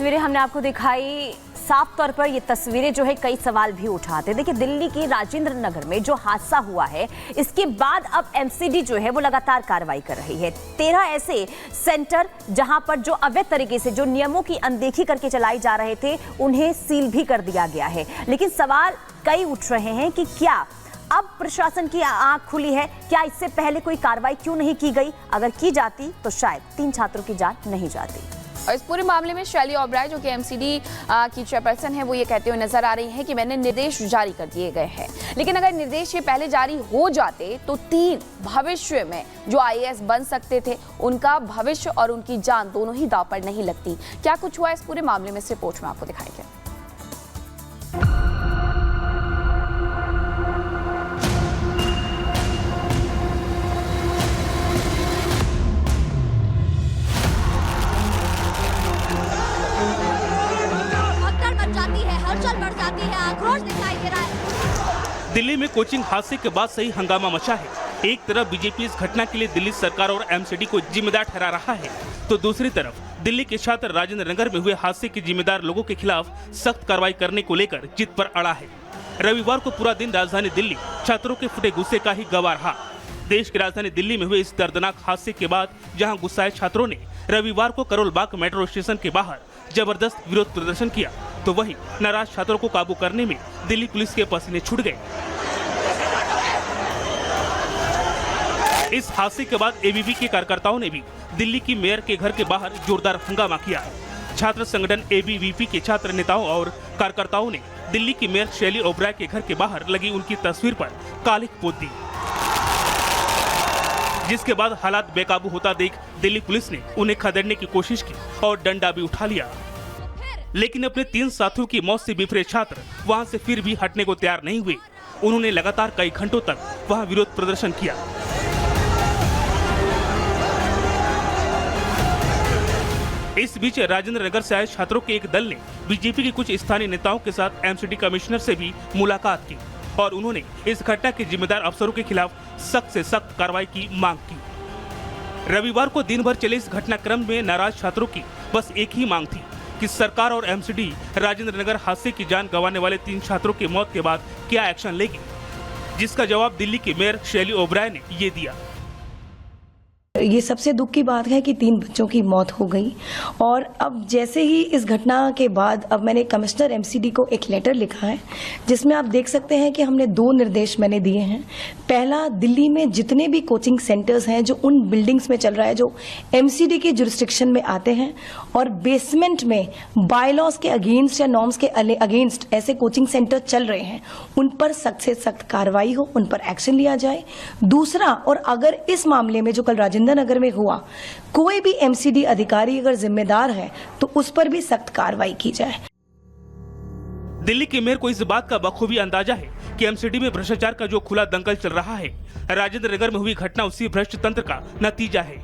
तस्वीरें हमने आपको दिखाई, साफ तौर पर ये तस्वीरें जो है कई सवाल भी उठाते। देखिए, दिल्ली की राजेंद्र नगर में जो हादसा हुआ है, इसके बाद अब एमसीडी जो है वो लगातार कार्रवाई कर रही है। 13 ऐसे सेंटर जहां पर जो अवैध तरीके से जो नियमों की अनदेखी करके चलाए जा रहे थे, उन्हें सील भी कर दिया गया है। लेकिन सवाल कई उठ रहे हैं कि क्या अब प्रशासन की आंख खुली है? क्या इससे पहले कोई कार्रवाई क्यों नहीं की गई? अगर की जाती तो शायद 3 छात्रों की जान नहीं जाती। और इस पूरे मामले में शैली ओबराय जो कि एमसीडी की चेयरपर्सन है, वो ये कहते हुए नजर आ रही है कि मैंने निर्देश जारी कर दिए गए हैं। लेकिन अगर निर्देश ये पहले जारी हो जाते तो 3 भविष्य में जो आईएएस बन सकते थे, उनका भविष्य और उनकी जान दोनों ही दांव पर नहीं लगती। क्या कुछ हुआ इस पूरे मामले में, इस रिपोर्ट में आपको दिखाएंगे। दिल्ली में कोचिंग हादसे के बाद सही हंगामा मचा है। एक तरफ बीजेपी इस घटना के लिए दिल्ली सरकार और एमसीडी को जिम्मेदार ठहरा रहा है, तो दूसरी तरफ दिल्ली के छात्र राजेंद्र नगर में हुए हादसे के जिम्मेदार लोगों के खिलाफ सख्त कार्रवाई करने को लेकर जिद पर अड़ा है। रविवार को पूरा दिन राजधानी दिल्ली छात्रों के फुटे गुस्से का ही गवाह रहा। देश की राजधानी दिल्ली में हुए इस दर्दनाक हादसे के बाद जहां गुस्साए छात्रों ने रविवार को करोल बाग मेट्रो स्टेशन के बाहर जबरदस्त विरोध प्रदर्शन किया, तो वहीं नाराज छात्रों को काबू करने में दिल्ली पुलिस के पसीने छूट गए। इस हादसे के बाद एबीवी के कार्यकर्ताओं ने भी दिल्ली की मेयर के घर के बाहर जोरदार हंगामा किया। छात्र संगठन एबीवीपी के छात्र नेताओं और कार्यकर्ताओं ने दिल्ली की मेयर शैली ओबराय के घर के बाहर लगी उनकी तस्वीर पर कालिख पोत दी, जिसके बाद हालात बेकाबू होता देख दिल्ली पुलिस ने उन्हें खदेड़ने की कोशिश की और डंडा भी उठा लिया। लेकिन अपने 3 साथियों की मौत से बिफरे छात्र वहां से फिर भी हटने को तैयार नहीं हुए। उन्होंने लगातार कई घंटों तक वहां विरोध प्रदर्शन किया। इस बीच राजेंद्र नगर से आए छात्रों के एक दल ने बीजेपी के कुछ स्थानीय नेताओं के साथ एमसीडी कमिश्नर से भी मुलाकात की और उन्होंने इस घटना के जिम्मेदार अफसरों के खिलाफ सख्त से सख्त कार्रवाई की मांग की। रविवार को दिन भर चले इस घटनाक्रम में नाराज छात्रों की बस एक ही मांग थी कि सरकार और एमसीडी राजेंद्र नगर हादसे की जान गंवाने वाले 3 छात्रों की मौत के बाद क्या एक्शन लेगी, जिसका जवाब दिल्ली की मेयर शैली ओबराय ने ये दिया। ये सबसे दुख की बात है कि 3 बच्चों की मौत हो गई और अब जैसे ही इस घटना के बाद अब मैंने कमिश्नर एमसीडी को एक लेटर लिखा है, जिसमें आप देख सकते हैं कि हमने 2 निर्देश मैंने दिए हैं। पहला, दिल्ली में जितने भी कोचिंग सेंटर्स हैं जो उन बिल्डिंग्स में चल रहा है जो एमसीडी के जुरिस्डिक्शन में आते हैं और बेसमेंट में बायलॉज के अगेंस्ट या नॉर्म्स के अगेंस्ट ऐसे कोचिंग सेंटर चल रहे हैं, उन पर सख्त से सख्त कार्रवाई हो, उन पर एक्शन लिया जाए। दूसरा, और अगर इस मामले में जो कल राजेंद्र नगर में हुआ, कोई भी एमसीडी अधिकारी अगर जिम्मेदार है तो उस पर भी सख्त कार्रवाई की जाए। दिल्ली के मेयर को इस बात का बखूबी अंदाजा है कि एमसीडी में भ्रष्टाचार का जो खुला दंगल चल रहा है, राजेंद्र नगर में हुई घटना उसी भ्रष्ट तंत्र का नतीजा है।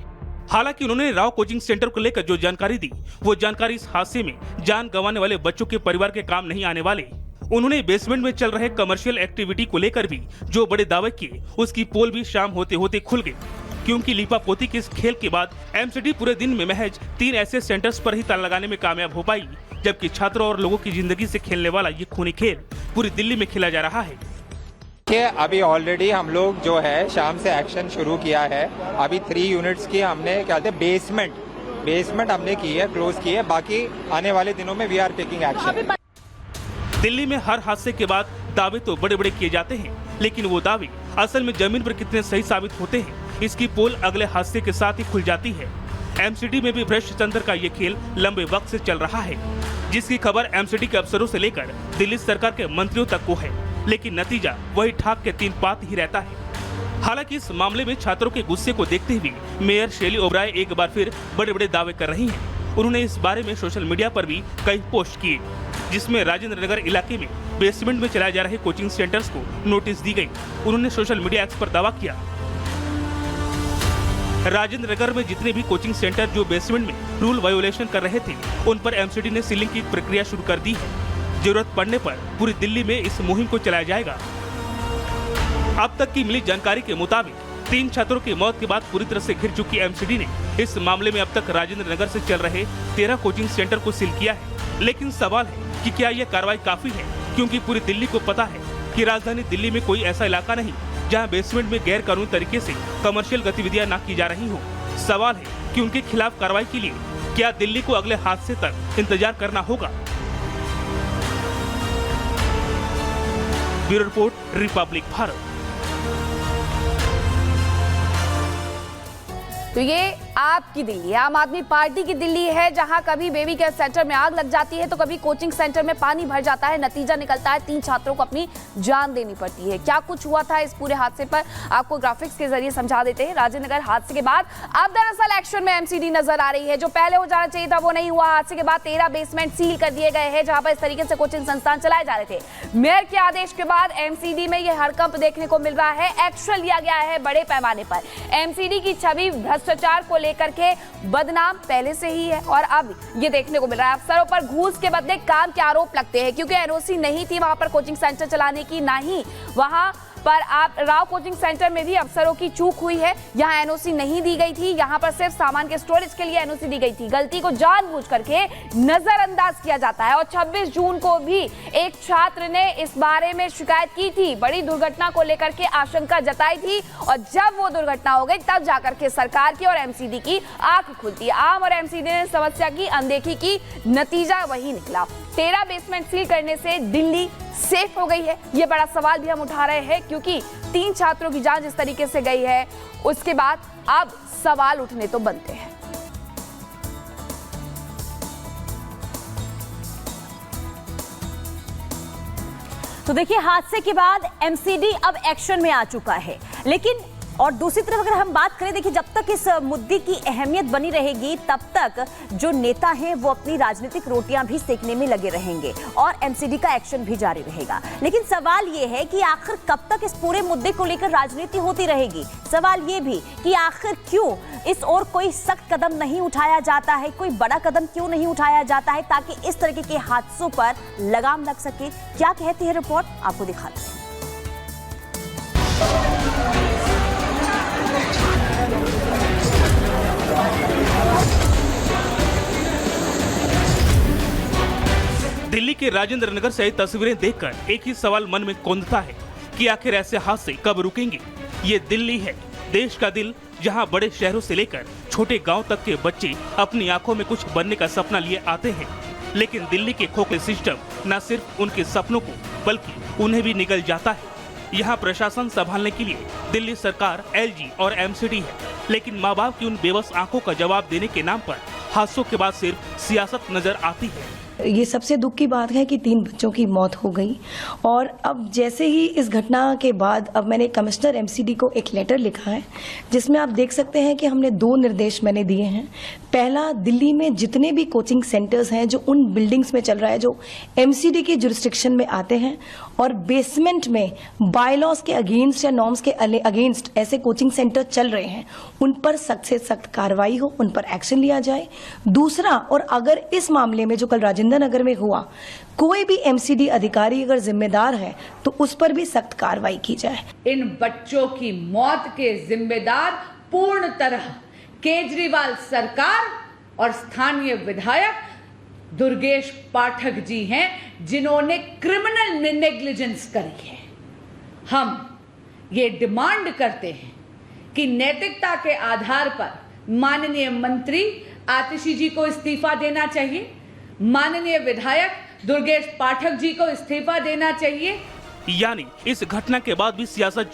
हालांकि उन्होंने राव कोचिंग सेंटर को लेकर जो जानकारी दी, वो जानकारी इस हादसे में जान गंवाने वाले बच्चों के परिवार के काम नहीं आने वाले। उन्होंने बेसमेंट में चल रहे कमर्शियल एक्टिविटी को लेकर भी जो बड़े दावे किए, उसकी पोल भी शाम होते होते खुल गई, क्योंकि लीपापोती के इस खेल के बाद एमसीडी पूरे दिन में महज 3 ऐसे सेंटर्स पर ही ताला लगाने में कामयाब हो पाई, जबकि छात्रों और लोगों की जिंदगी से खेलने वाला ये खूनी खेल पूरी दिल्ली में खेला जा रहा है। अभी ऑलरेडी हम लोग जो है शाम से एक्शन शुरू किया है। अभी 3 यूनिट्स की हमने क्या कहते हैं बेसमेंट हमने की है, क्लोज की है। बाकी आने वाले दिनों में we are taking action. Delhi में हर हादसे के बाद दावे तो बड़े बड़े किए जाते हैं, लेकिन वो दावे असल में जमीन पर कितने सही साबित होते हैं, इसकी पोल अगले हादसे के साथ ही खुल जाती है। एमसीडी में भी भ्रष्ट तंत्र का ये खेल लंबे वक्त से चल रहा है, जिसकी खबर एमसीडी के अफसरों से लेकर दिल्ली सरकार के मंत्रियों तक को है, लेकिन नतीजा वही ठाक के 3 पात ही रहता है। हालांकि इस मामले में छात्रों के गुस्से को देखते हुए मेयर शैली ओबराय एक बार फिर बड़े बड़े दावे कर रही हैं। उन्होंने इस बारे में सोशल मीडिया पर भी कई पोस्ट किए, जिसमें राजेंद्र नगर इलाके में बेसमेंट में चलाए जा रहे कोचिंग सेंटर्स को नोटिस दी गई। उन्होंने सोशल मीडिया एक्स पर दावा किया, राजेंद्र नगर में जितने भी कोचिंग सेंटर जो बेसमेंट में रूल वायोलेशन कर रहे थे, उन पर एमसीडी ने सीलिंग की प्रक्रिया शुरू कर दी है। जरूरत पड़ने पर पूरी दिल्ली में इस मुहिम को चलाया जाएगा। अब तक की मिली जानकारी के मुताबिक 3 छात्रों की मौत के बाद पूरी तरह से घिर चुकी एमसीडी ने इस मामले में अब तक राजेंद्र नगर से चल रहे 13 कोचिंग सेंटर को सील किया है। लेकिन सवाल है कि क्या यह कार्रवाई काफी है, क्योंकि पूरी दिल्ली को पता है कि राजधानी दिल्ली में कोई ऐसा इलाका नहीं जहां बेसमेंट में गैर कानूनी तरीके से कमर्शियल गतिविधियां न की जा रही हो। सवाल है कि उनके खिलाफ कार्रवाई के लिए क्या दिल्ली को अगले हादसे तक इंतजार करना होगा। Bureau report, Republic Bharat. तो ये आपकी दिल्ली, आम आदमी पार्टी की दिल्ली है, जहां कभी बेबी केयर सेंटर में आग लग जाती है तो कभी कोचिंग सेंटर में पानी भर जाता है। नतीजा निकलता है 3 छात्रों को अपनी जान देनी पड़ती है। क्या कुछ हुआ था इस पूरे हादसे पर आपको ग्राफिक्स के जरिए समझा देते हैं। राजेंद्र नगर हादसे के बाद अब दरअसल एक्शन में एमसीडी नजर आ रही है। जो पहले हो जाना चाहिए था वो नहीं हुआ। हादसे के बाद 13 बेसमेंट सील कर दिए गए हैं, जहां पर इस तरीके से कोचिंग संस्थान चलाए जा रहे थे। मेयर के आदेश के बाद एमसीडी में यह हड़कंप देखने को मिल रहा है। एक्शन लिया गया है बड़े पैमाने पर। एमसीडी की छवि भ्रष्टाचार को लेकर के बदनाम पहले से ही है और अब ये देखने को मिल रहा है अफसरों पर घूस के बदले काम के आरोप लगते हैं, क्योंकि एनओसी नहीं थी वहां पर कोचिंग सेंटर चलाने की, ना ही वहां पर आप राव कोचिंग सेंटर में भी अफसरों की चूक हुई है। यहाँ एनओसी नहीं दी गई थी, यहाँ पर सिर्फ सामान के स्टोरेज के लिए एनओसी दी गई थी। गलती को जानबूझ करके नजरअंदाज किया जाता है। और 26 जून को भी एक छात्र ने इस बारे में शिकायत की थी, बड़ी दुर्घटना को लेकर के आशंका जताई थी, और जब वो दुर्घटना हो गई तब जाकर के सरकार की और एमसीडी की आंख खुलती है। आम और एमसीडी ने समस्या की अनदेखी की, नतीजा वही निकला। 13 बेसमेंट सील करने से दिल्ली सेफ हो गई है। ये बड़ा सवाल भी हम उठा रहे हैं, क्योंकि 3 छात्रों की जान जिस तरीके से गई है उसके बाद अब सवाल उठने तो बनते हैं। तो देखिए, हादसे के बाद एमसीडी अब एक्शन में आ चुका है। लेकिन और दूसरी तरफ अगर हम बात करें, देखिए, जब तक इस मुद्दे की अहमियत बनी रहेगी तब तक जो नेता हैं वो अपनी राजनीतिक रोटियां भी सेकने में लगे रहेंगे और एमसीडी का एक्शन भी जारी रहेगा। लेकिन सवाल ये है कि आखिर कब तक इस पूरे मुद्दे को लेकर राजनीति होती रहेगी। सवाल ये भी कि आखिर क्यों इस ओर कोई सख्त कदम नहीं उठाया जाता है, कोई बड़ा कदम क्यों नहीं उठाया जाता है, ताकि इस तरीके के हादसों पर लगाम लग सके। क्या कहती है रिपोर्ट, आपको दिखाते हैं। दिल्ली के राजेंद्र नगर से तस्वीरें देखकर एक ही सवाल मन में कौंधता है कि आखिर ऐसे हादसे कब रुकेंगे। ये दिल्ली है, देश का दिल, जहां बड़े शहरों से लेकर छोटे गांव तक के बच्चे अपनी आंखों में कुछ बनने का सपना लिए आते हैं। लेकिन दिल्ली के खोखले सिस्टम न सिर्फ उनके सपनों को बल्कि उन्हें भी निगल जाता है। यहाँ प्रशासन संभालने के लिए दिल्ली सरकार, एलजी और एमसीडी है, लेकिन माँ बाप की उन बेबस आंखों का जवाब देने के नाम पर हादसों के बाद सिर्फ सियासत नजर आती है। ये सबसे दुख की बात है कि 3 बच्चों की मौत हो गई और अब जैसे ही इस घटना के बाद अब मैंने कमिश्नर एमसीडी को एक लेटर लिखा है, जिसमें आप देख सकते हैं कि हमने 2 निर्देश मैंने दिए हैं। पहला, दिल्ली में जितने भी कोचिंग सेंटर्स हैं जो उन बिल्डिंग्स में चल रहा है जो एमसीडी के जुरिस्डिक्शन में आते हैं और बेसमेंट में बायलॉज के अगेंस्ट या नॉर्म्स के अगेंस्ट ऐसे कोचिंग सेंटर चल रहे हैं, उन पर सख्त से सख्त कार्रवाई हो, उन पर एक्शन लिया जाए। दूसरा, और अगर इस मामले में जो कल राजेंद्र नगर में हुआ कोई भी एमसीडी अधिकारी अगर जिम्मेदार है तो उस पर भी सख्त कार्रवाई की जाए। इन बच्चों की मौत के जिम्मेदार पूर्ण तरह केजरीवाल सरकार और स्थानीय विधायक दुर्गेश पाठक जी हैं, जिन्होंने क्रिमिनल नेग्लिजेंस करी है। हम ये डिमांड करते हैं कि नैतिकता के आधार पर माननीय मंत्री आतिशी जी को इस्तीफा देना चाहिए, माननीय विधायक दुर्गेश पाठक जी को इस्तीफा देना चाहिए। यानी इस घटना के बाद भी सियासत